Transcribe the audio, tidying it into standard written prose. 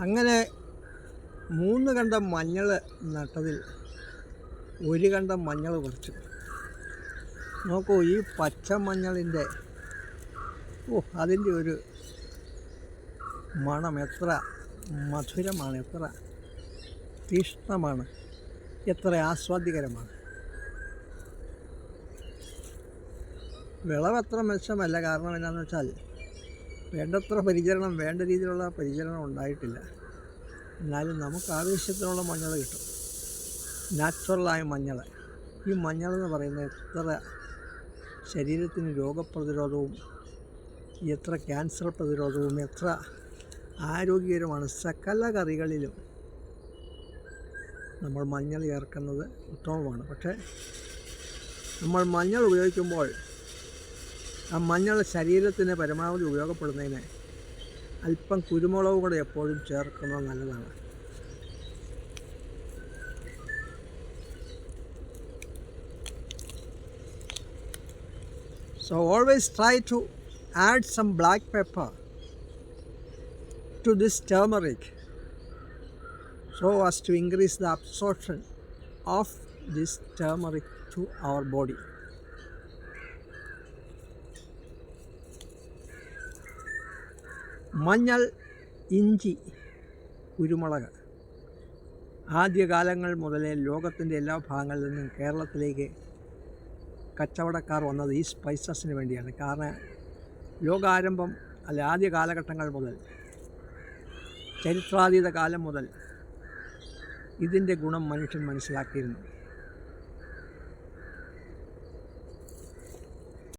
അങ്ങനെ 3 കണ്ടം മഞ്ഞൾ നട്ടതിൽ 1 കണ്ടം മഞ്ഞൾ പറിച്ചു. നോക്കൂ, ഈ പച്ച മഞ്ഞളിൻ്റെ അതിൻ്റെ ഒരു മണം എത്ര മധുരമാണ്, എത്ര തീക്ഷ്ണമാണ്, എത്ര ആസ്വാദ്യകരമാണ്. വിളവത്ര മെച്ചമല്ല. കാരണം എന്താണെന്ന് വെച്ചാൽ വേണ്ടത്ര പരിചരണം, വേണ്ട രീതിയിലുള്ള പരിചരണം ഉണ്ടായിട്ടില്ല. എന്നാലും നമുക്ക് ആവശ്യത്തിനുള്ള മഞ്ഞൾ കിട്ടും, നാച്ചുറലായ മഞ്ഞൾ. ഈ മഞ്ഞൾ എന്ന് പറയുന്നത് എത്ര ശരീരത്തിന് രോഗപ്രതിരോധവും, എത്ര ക്യാൻസർ പ്രതിരോധവും, എത്ര ആരോഗ്യകരമാണ്. സകല കറികളിലും നമ്മൾ മഞ്ഞൾ ചേർക്കുന്നത് ഉത്തമമാണ്. പക്ഷേ നമ്മൾ മഞ്ഞൾ ഉപയോഗിക്കുമ്പോൾ ആ മഞ്ഞൾ ശരീരത്തിന് പരമാവധി ഉപയോഗപ്പെടുന്നതിന് അല്പം കുരുമുളക് കൂടെ എപ്പോഴും ചേർക്കുന്നത് നല്ലതാണ്. So always try to add some black pepper to this turmeric so as to increase the absorption of this turmeric to our body. മഞ്ഞൾ, ഇഞ്ചി, കുരുമുളക് ആദ്യകാലങ്ങൾ മുതലേ ലോകത്തിൻ്റെ എല്ലാ ഭാഗങ്ങളിൽ നിന്നും കേരളത്തിലേക്ക് കച്ചവടക്കാർ വന്നത് ഈ സ്പൈസസിന് വേണ്ടിയാണ്. കാരണം ലോകാരംഭം ആദ്യ കാലഘട്ടങ്ങൾ മുതൽ, ചരിത്രാതീത കാലം മുതൽ ഇതിൻ്റെ ഗുണം മനുഷ്യൻ മനസ്സിലാക്കിയിരുന്നു.